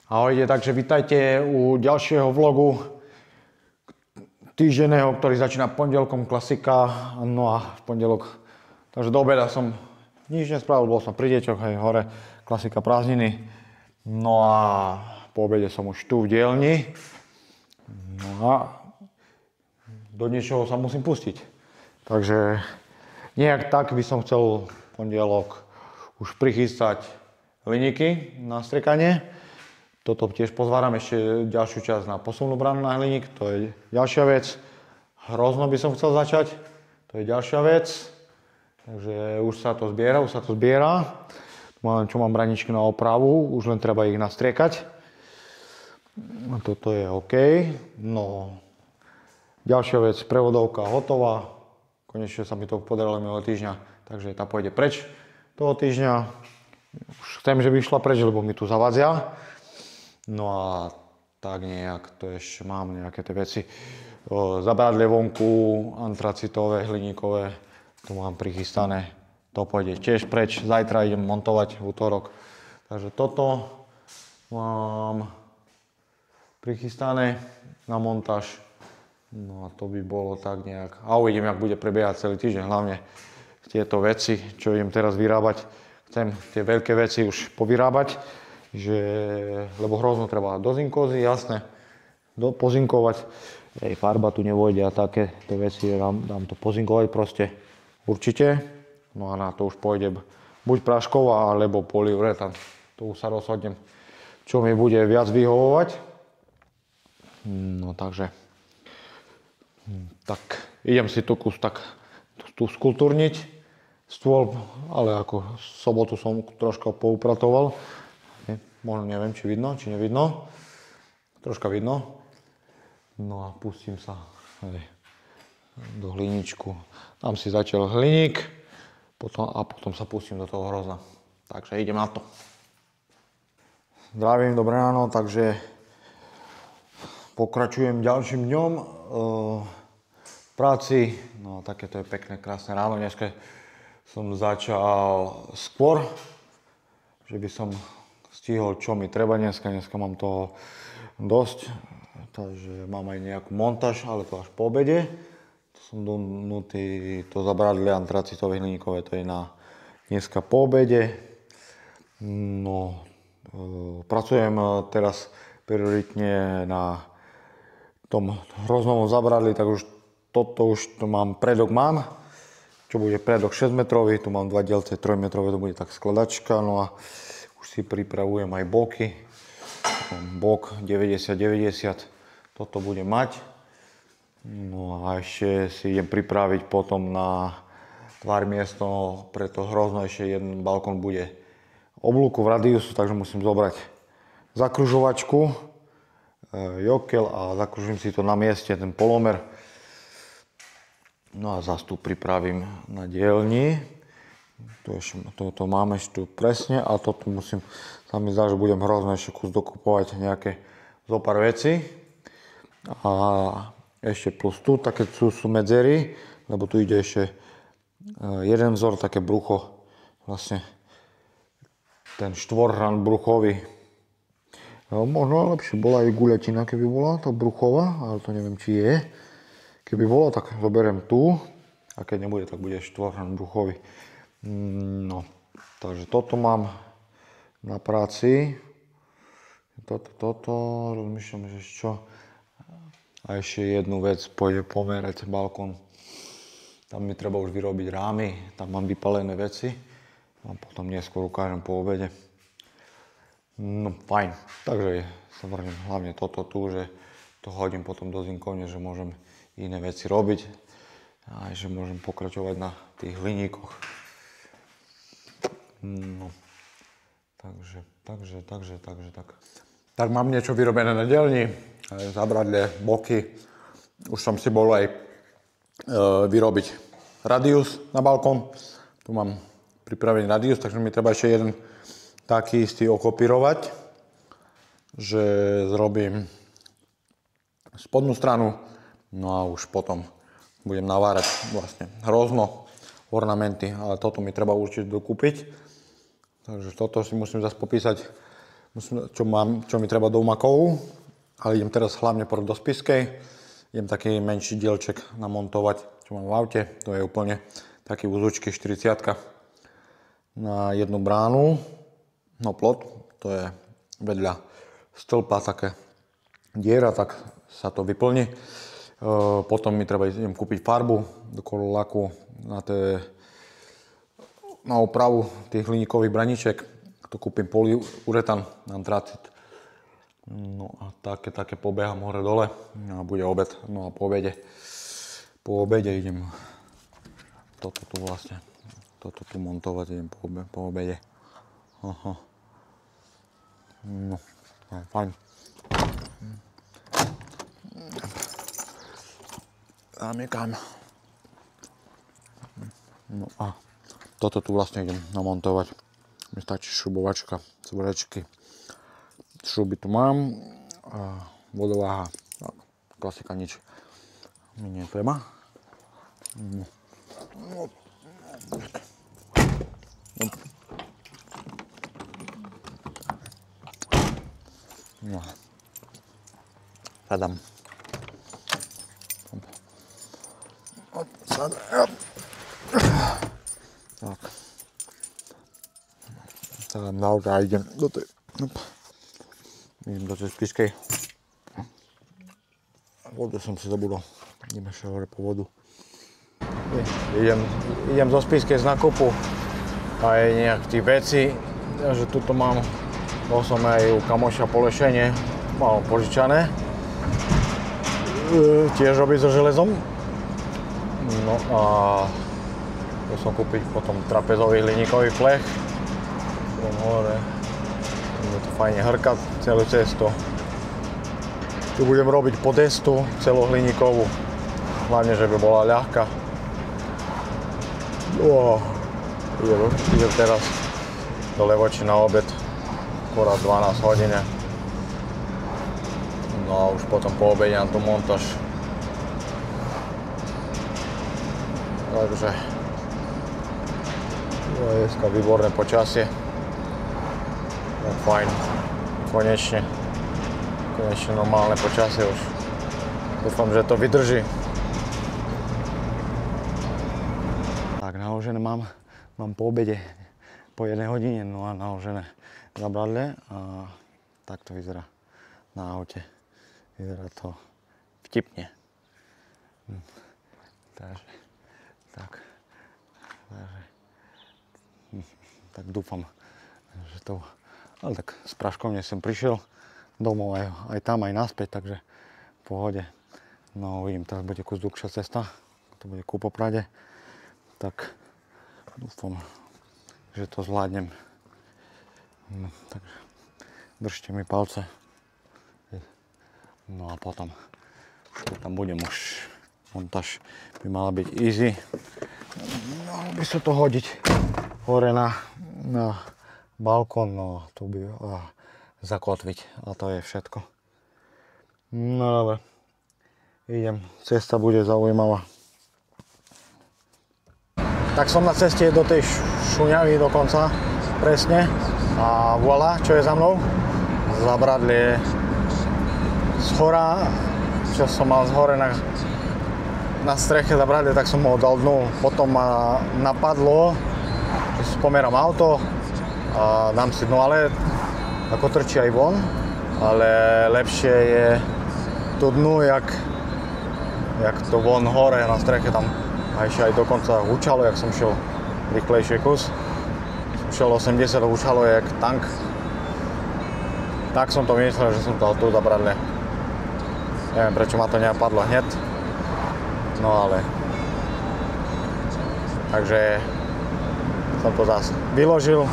Ahojte, takže vítajte u ďalšieho vlogu týždenného, ktorý začína pondelkom, klasika. No a v pondelok, takže do obeda som nič nespravil, bol som pri deťoch, hej, hore, klasika prázdniny. No a po obede som už tu v dielni. No a do niečoho sa musím pustiť. Takže nejak tak by som chcel v pondelok už prichystať hliníky na striekanie. Toto tiež pozváram ešte ďalšiu časť na posunnú bránu na hliník, to je ďalšia vec. Hrozno by som chcel začať, to je ďalšia vec. Takže už sa to zbiera, Čo mám braničky na opravu, už len treba ich nastriekať. Toto je OK. No, ďalšia vec, prevodovka hotová. Konečne sa mi to podarilo minulého týždňa, takže tá pôjde preč toho týždňa. Už chcem, že by išla preč, lebo mi tu zavadzia. No a tak nejak to ešte mám nejaké tie veci. Zabradlie vonku, antracitové, hliníkové, to mám prichystané. To pôjde tiež preč. Zajtra idem montovať v útorok. Takže toto mám prichystané na montáž. No a to by bolo tak nejak. A uvidím, jak bude prebiehať celý týždeň. Hlavne tieto veci, čo idem teraz vyrábať. Chcem tie veľké veci už povyrábať. Lebo hrozno treba do zinkózy, jasné, pozinkovať. Farba tu nevojde a také veci, dám to pozinkovať proste, určite. No a na to už pôjde buď prášková, alebo polyuretán. Tu už sa rozhodnem, čo mi bude viac vyhovovať. No takže, tak idem si tu skultúrniť stôl, ale ako v sobotu som troška poupratoval. Možno neviem, či vidno, či nevidno. Troška vidno. No a pustím sa do hliníčku. Dám si zatiaľ hliník a potom sa pustím do toho hrozna. Takže idem na to. Zdravím, dobré ráno, takže pokračujem ďalším dňom v práci. No takéto je pekné, krásne ráno. Dneska som začal skôr, že by som stihol, čo mi treba dneska. Dneska mám toho dosť, takže mám aj nejakú montáž, ale to až po obede. To som donutý, to zabradlie antracitové hliníkové, to je na dneska po obede. No, pracujem teraz prioritne na tom hroznovom zabradli, tak už toto mám, predok mám, čo bude predok 6 metrový, tu mám dva dielce 3 metrové, to bude tak skladačka, no a už si pripravujem aj boky. Bok 90-90, toto bude mať. No a ešte si idem pripraviť potom na tvár miesto, preto hrozno ešte jeden balkón bude oblúku v radiusu, takže musím zobrať zakružovačku, jokel a zakružím si to na mieste, ten polomer. No a zastup pripravím na dielni. Toto máme ešte tu presne a toto musím, sa mi zdá, že budem hrozno ešte kus dokupovať nejaké zopár veci. A ešte plus tu také sú medzery, lebo tu ide ešte jeden vzor, také brucho, vlastne ten štvorhran bruchový. Možno lepšie bola aj guľatina, keby bola tá bruchová, ale to neviem, či je. Keby bolo, tak zoberiem tu a keď nebude, tak bude štvorhran bruchový. No, takže toto mám na práci. Toto, rozmýšľam, že čo. A ešte jednu vec, pôjde pomerať balkón. Tam mi treba už vyrobiť rámy, tam mám vypalené veci. A potom neskôr ukážem po obede. No, fajn. Takže sa vrnem hlavne toto tu, že to hodím potom do zinkovne, že môžem iné veci robiť. A že môžem pokračovať na tých hliníkoch. No, takže tak. Tak mám niečo vyrobené na dielni, zabradlie, boky. Už som si bol aj vyrobiť radius na balkón. Tu mám pripravený radius, takže mi treba ešte jeden taký istý okopírovať, že zrobím spodnú stranu, no a už potom budem navárať vlastne hrozno, ornamenty, ale toto mi treba určite dokúpiť. Takže toto si musím zase popísať čo mi treba do Makovu, ale idem teraz hlavne do Spišskej. Idem taký menší dielček namontovať, čo mám v aute. To je úplne taký úzučky 40 na jednu bránu. No plot, to je vedľa stĺpa také diera, tak sa to vyplní. Potom mi idem kúpiť farbu do laku na opravu tých hliníkových braníček. To kúpim polyuretan, antracit. No a také pobehám hore dole a bude obed. No a po obede idem toto tu montovať, idem po obede. Aha. No, fajn. Zamykám. No a toto tu vlastne idem namontovať. Mi stačí šrubovačka, cvrečky. Šruby tu mám, vodováha, klasika, nič mi netreba. No. Sadám. Tak. Sadám na auto a idem do tej Spišskej. Vodu som si zabudol. Idem ešte hore po vodu. Idem zo Spišskej z nákupu aj nejak tých veci. Takže tuto mám, bol som aj u kamoša polešenie, mám požičané. Tiež robí so železom. No a tu som kúpiť potom trapezový hliníkový plech. Hore. Bude to fajne hrkať celú cestu. Tu budem robiť podestu celohliníkovú. Hlavne, že by bola ľahká. Idem teraz do Levoči na obed. Akorát 12 hodín. No a už potom po obede na tú montáž. Takže je dneska výborné počasie. No fajn. Konečne normálne počasie už. Dúfam, že to vydrží. Tak naložené mám po obede po 1 hodine, no a naložené zabradle a tak to vyzerá na aute. Vyzerá to vtipne. Takže tak dúfam, že to... Ale tak s praškovne som prišiel domov aj tam, aj naspäť, takže v pohode. No uvidím, teraz bude kus dlhšia cesta, to bude ku Poprade, tak dúfam, že to zvládnem. No, takže držte mi palce. No a potom tam budem už. Montáž by mala byť easy. Malo by sa to hodiť hore na balkón, no tu by zakotviť a to je všetko. No dobre, idem, cesta bude zaujímavá. Tak som na ceste do tej Šuňavy dokonca, presne. A voilà, čo je za mnou? Zabradlie z hora, čo som mal z hore na streche zabradlie, tak som ho dal dnu. Potom ma napadlo, že si pomerám auto a dám si dnu, ale ako trčí aj von, ale lepšie je to dnu, jak to von hore na streche tam. A ešte aj dokonca hučalo, jak som šiel rýchlejšie kus. Šiel 80 a hučalo jak tank. Tak som to vymyslel, že som to tu zabradlie. Neviem, prečo ma to nenapadlo hneď. No ale... Takže som to zase vyložil.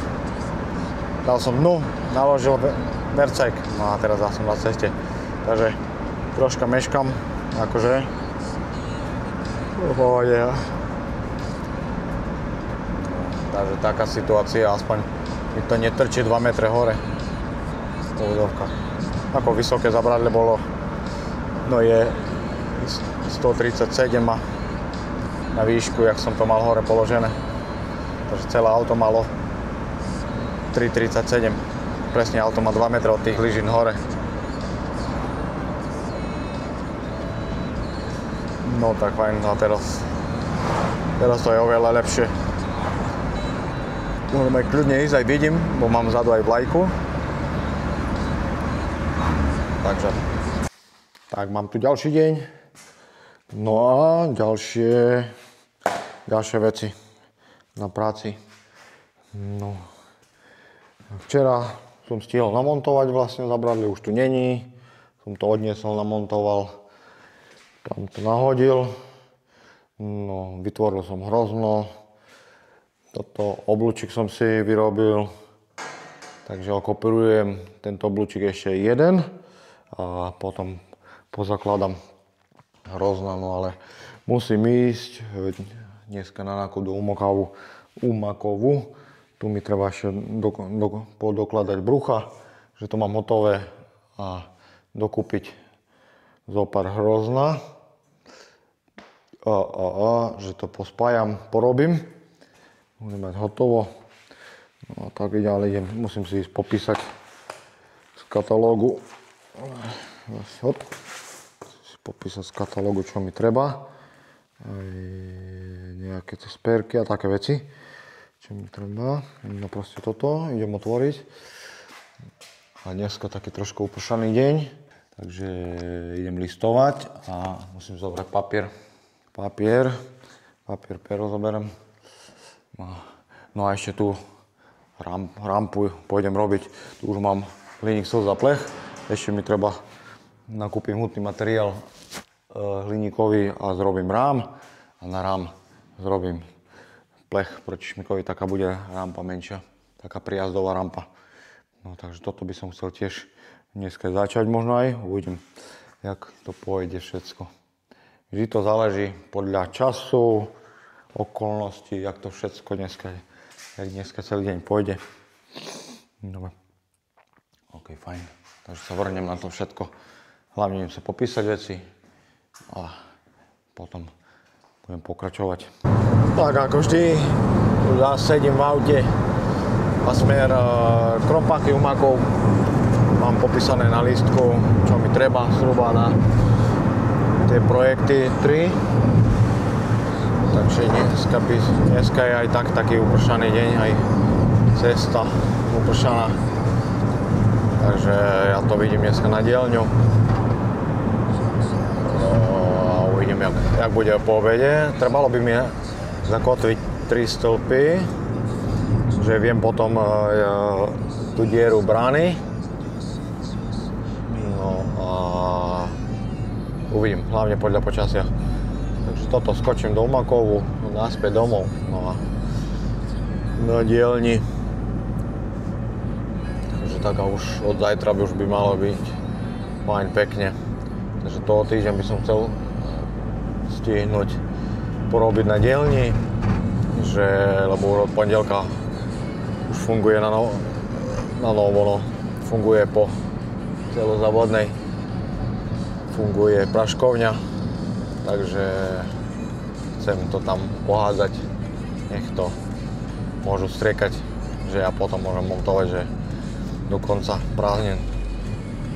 Dal som dnu, naložil vercajk. No a teraz zase som na ceste. Takže troška meškam, akože. Pohode. Takže taká situácia, aspoň mi to netrčí 2 metre hore. Povodovka. Ako vysoké zabradlie bolo, no je 137 a na výšku, jak som to mal hore položené. Takže celé auto malo 3,37. presne auto má 2 metre od tých lyžín hore. No tak fajn, a teraz to je oveľa lepšie. Môžeme kľudne ísť, aj vidím, bo mám vzadu aj vlajku. Takže, tak mám tu ďalší deň. No a ďalšie veci na práci. No, včera som stihol namontovať vlastne zabradlie, už tu není. Som to odniesol, namontoval. Tam to nahodil, no vytvoril som hrozno, toto oblúčik som si vyrobil, takže okopírujem tento oblúčik ešte jeden a potom pozakladám hrozno, no ale musím ísť dneska na nákup do Umakovu, tu mi treba ešte podokladať brucha, že to mám hotové a dokúpiť zopár hrozna. Že to pospájam, porobím. Budem mať hotovo. No a tak ďalej musím si ísť popísať z katalógu. Popísať z katalógu, čo mi treba. Aj nejaké sperky a také veci, čo mi treba. No proste toto idem otvoriť. A dneska taký trošku upršaný deň, takže idem listovať a musím zobrať papier, pero zoberiem. No a ešte tu rampu pôjdem robiť. Tu už mám hliník za plech. Ešte mi treba nakúpiť hutný materiál hliníkový a zrobím rám. A na rám zrobím plech proti šmikovi. Taká bude rampa menšia. Taká prijazdová rampa. No takže toto by som chcel tiež dneska začať možno aj. Uvidím, jak to pôjde všetko. Vždy to záleží podľa času, okolností, jak to všetko dneska celý deň pôjde. Dobre. OK, fajn. Takže sa vrnem na to všetko. Hlavne idem sa popísať veci a potom budem pokračovať. Tak ako vždy, ja sedím v aute a smer Krompáchy Umakov. Mám popísané na lístku, čo mi treba zhruba na tie projekty 3. Takže dneska je aj taký upršaný deň, aj cesta upršaná. Takže ja to vidím dneska na dielňu. A uvidím, jak bude po obede. Trebalo by mi zakotviť 3 stĺpy, že viem potom tú dieru brány. No a uvidím, hlavne podľa počasia. Takže toto skočím do Umakovu, naspäť domov. No a na dielni. Takže tak a už od zajtra by už by malo byť fajn pekne. Takže toho týždeň by som chcel stihnúť porobiť na dielni, lebo od pondelka už funguje na novo, funguje po celozávodnej, funguje praškovňa, takže chcem to tam pohádzať, nech to môžu striekať, že ja potom môžem montovať, že do konca prázdnin,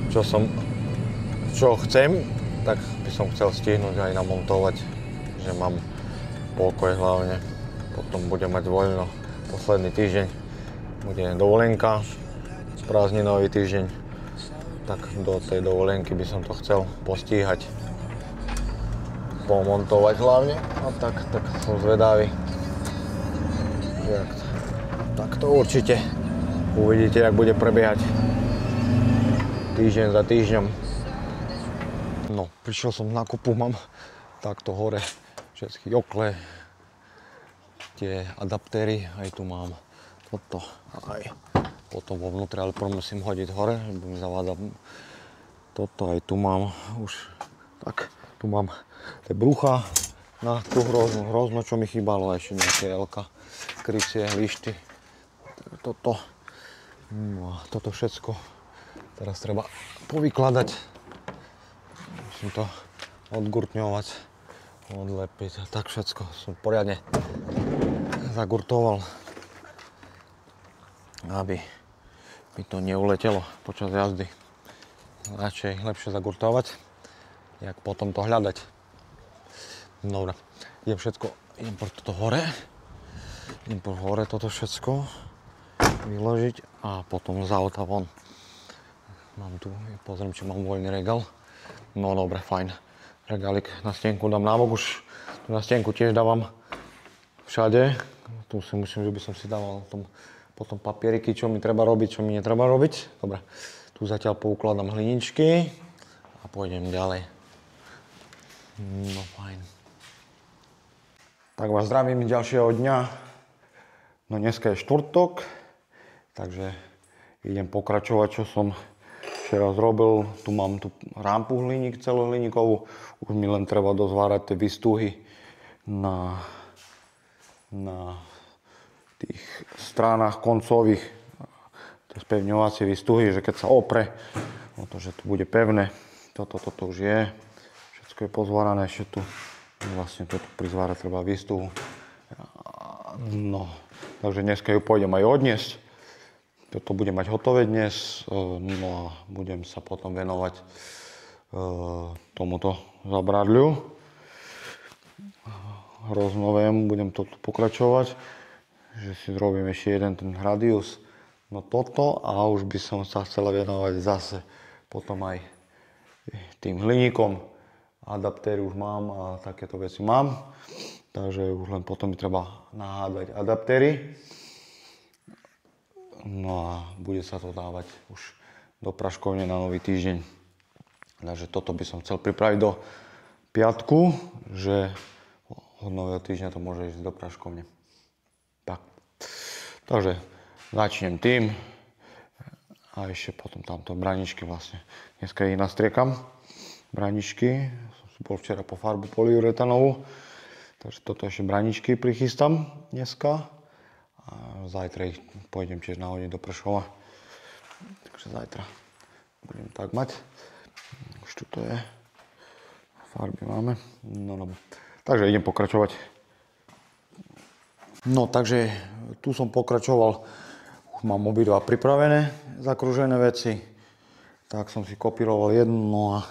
čo chcem, tak by som chcel stihnúť aj namontovať, že mám pokoj hlavne, potom budem mať voľno posledný týždeň, bude dovolenka, prázdninový týždeň, tak do tej dovolenky by som to chcel postíhať, pomontovať hlavne a tak som zvedavý. Tak to určite uvidíte, jak bude prebiehať týždeň za týždňom. No, prišiel som na kopu, mám takto hore všetky okle, tie adaptéry, aj tu mám toto, aj potom vo vnútri, ale prvom musím hodiť hore, lebo mi zavádza toto, aj tu mám už, tak tu mám tie brucha na tú hrozno, čo mi chýbalo, ešte nejaké elka, krycie, lišty, toto, no a toto všetko teraz treba povykladať, musím to odgurtňovať, odlepiť a tak všetko som poriadne zagurtoval, aby by to neuletelo počas jazdy. Radšej lepšie zagurtovať, jak potom to hľadať. Dobre, idem po toto hore. Idem po hore toto všetko vyložiť a potom z auta von. Mám tu, pozriem, či mám voľný regál. No dobre, fajn. Regálik na stienku dám nabok, už tu na stienku tiež dávam všade. Tu si myslím, že by som si dával potom papieriky, čo mi treba robiť, čo mi netreba robiť. Dobre, tu zatiaľ poukladám hliničky a pôjdem ďalej. No fajn. Tak vás zdravím ďalšieho dňa. No dneska je štvrtok, takže idem pokračovať, čo som včera zrobil. Tu mám tu rampu hliník, celohliníkovú. Už mi len treba dozvárať tie výstuhy na tých stranách koncových. To spevňovacie výstuhy, že keď sa opre, o to, že to bude pevné. Toto už je. Všetko je pozvárané, ešte tu vlastne toto pri zváre treba výstuhu. No, takže dneska ju pôjdem aj odniesť. Toto budem mať hotové dnes, no a budem sa potom venovať tomuto zabradľu hroznovému, budem to pokračovať, že si zrobím ešte jeden ten radius, no toto a už by som sa chcel venovať zase potom aj tým hliníkom. Adaptéry už mám a takéto veci mám, takže už len potom mi treba nahádať adaptéry. No a bude sa to dávať už do praškovne na nový týždeň. Takže toto by som chcel pripraviť do piatku, že od nového týždňa to môže ísť do praškovne. Tak. Takže začnem tým a ešte potom tamto braničky vlastne. Dneska ich nastriekam. Braničky. Som bol včera po farbu polyuretanovú. Takže toto ešte braničky prichystám dneska. A zajtra ich pôjdem tiež nahodiť do pršova. Takže zajtra budem tak mať. Už tu to je. Farby máme. No dobre. Takže idem pokračovať. No takže tu som pokračoval. Už mám obidva pripravené, zakružené veci. Tak som si kopíroval jednu, no a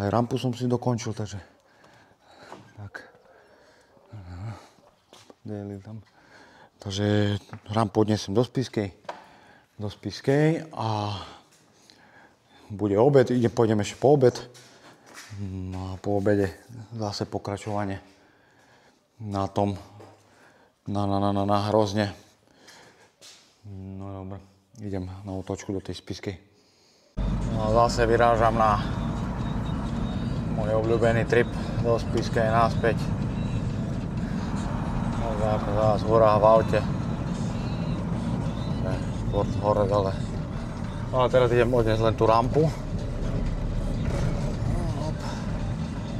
aj rampu som si dokončil, takže tak. Tam. Takže rampu odnesem do Spišskej a bude obed, pôjdem ešte po obed. No a po obede zase pokračovanie na tom, na Hrozne. No dobre, idem na otočku do tej Spišskej. No a zase vyrážam na môj obľúbený trip do Spišskej naspäť. Zás v horách v aute. Šport hore dole. No a teraz idem odniesť len tú rampu.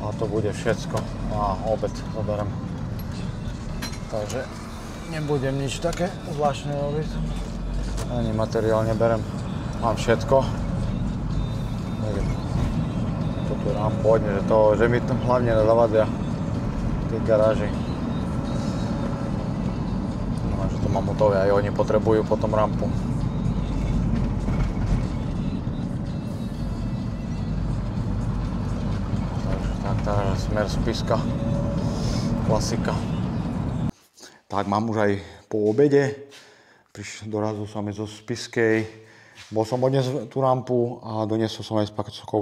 A to bude všetko. A obed zoberiem. Takže nebudem nič také zvláštne robiť. Ani materiál neberem. Mám všetko. Toto rampu odniesť, že mi tam hlavne nezavadia v tej garáži. Mám hotové, aj oni potrebujú potom rampu. Takže smer Spišska, klasika. Tak mám už aj po obede. Dorazil som aj zo Spišskej. Bol som odniesť tú rampu a doniesol som aj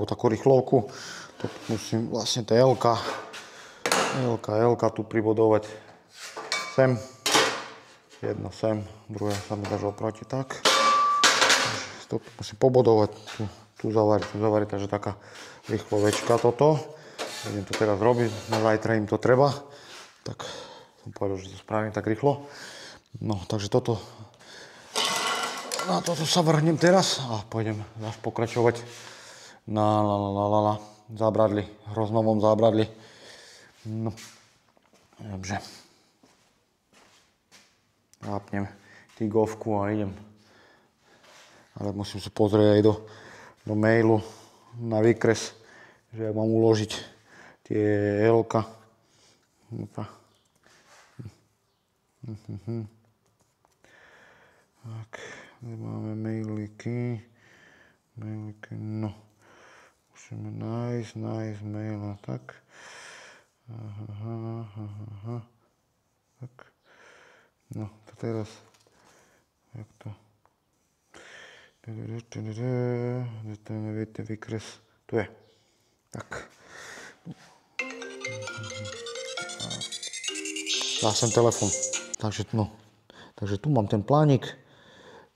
takú rýchlovku. Tu musím vlastne tá L-ka tu pribodovať sem. Jedno sem, druhé sa mi dažilo proti, tak. To musím pobodovať, tu zavariť, takže taká rýchlovečka toto. Idem to teraz robiť, na zajtra im to treba. Tak som povedal, že to spravím tak rýchlo. No, takže na toto sa vrhnem teraz a pôjdem zase pokračovať na zábradli, Hroznovom zábradli. No, dobře. Zápnem tigovku a idem. Ale musím sa pozrieť aj do mailu na výkres, že jak mám uložiť tie L-ka. Tak. máme mailiky, no. Musíme nájsť maila, tak. Aha. Tak. No, to teraz, jak to? Ten vykres, tu je. Tak. Dal som telefon, takže tu mám ten plánik.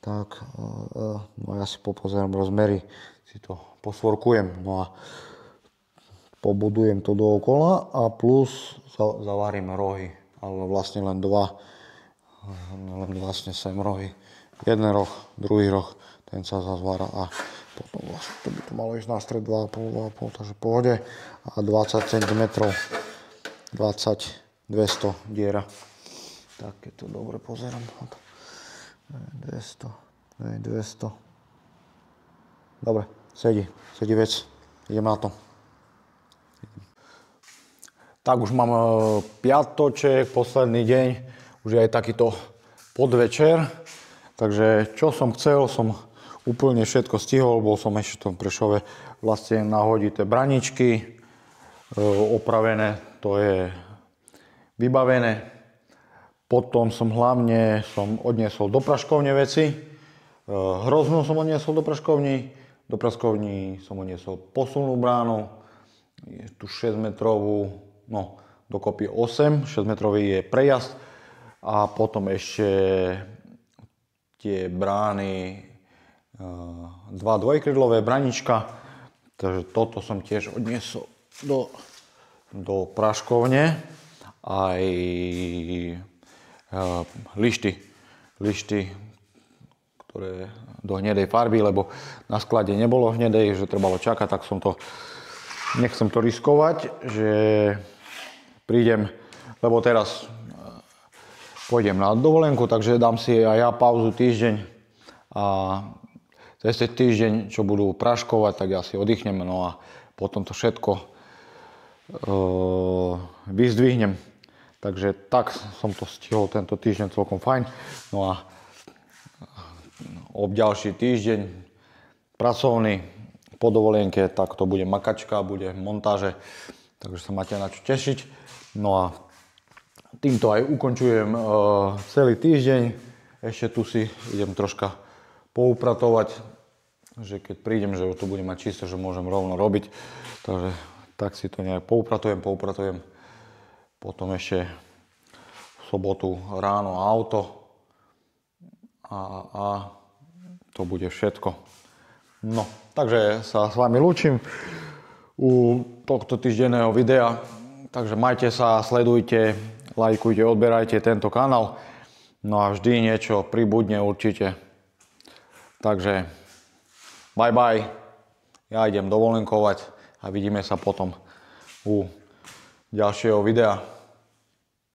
Tak, no ja si popozerám rozmery, si to posvorkujem, no a pobudujem to dookola a plus zavarím rohy, ale vlastne len dva, sem rohy. Jeden roh, druhý roh, ten sa zazvára a potom vlastne to by to malo ísť na stred 2,5, takže v pohode a 20 cm, 200 diera. Tak, keď to dobre pozerám. 200. Dobre, sedí vec. Idem na to. Tak už mám piatoček, posledný deň. Už je aj takýto podvečer. Takže čo som chcel, som úplne všetko stihol. Bol som ešte v tom Prešove vlastne nahodiť tie braničky. Opravené, to je vybavené. Potom som odniesol do praškovne veci. Hroznú som odniesol do praškovní. Do praškovní som odniesol posunnú bránu. Je tu 6 metrovú, no dokopy 8. 6 metrový je prejazd. A potom ešte tie brány, 2 dvojkrydlové branička. Takže toto som tiež odniesol do praškovne. Aj lišty, ktoré do hnedej farby, lebo na sklade nebolo hnedej, že trebalo čakať, tak nechcem to riskovať, že prídem, lebo teraz pôjdem na dovolenku, takže dám si aj ja pauzu týždeň a cez ten týždeň, čo budú praškovať, tak ja si oddychnem, no a potom to všetko vyzdvihnem. Takže tak som to stihol tento týždeň celkom fajn. No a ďalší týždeň pracovný po dovolenke, tak to bude makačka, bude montáže, takže sa máte na čo tešiť. No a týmto aj ukončujem celý týždeň. Ešte tu si idem troška poupratovať, že keď prídem, že už to budem mať čisto, že môžem rovno robiť. Takže tak si to nejak poupratujem. Potom ešte v sobotu ráno auto a to bude všetko. No, takže sa s vami lúčim u tohto týždenného videa. Takže majte sa, sledujte, lajkujte, odberajte tento kanál. No a vždy niečo pribudne určite. Takže bye bye. Ja idem dovolenkovať a vidíme sa potom u ďalšieho videa.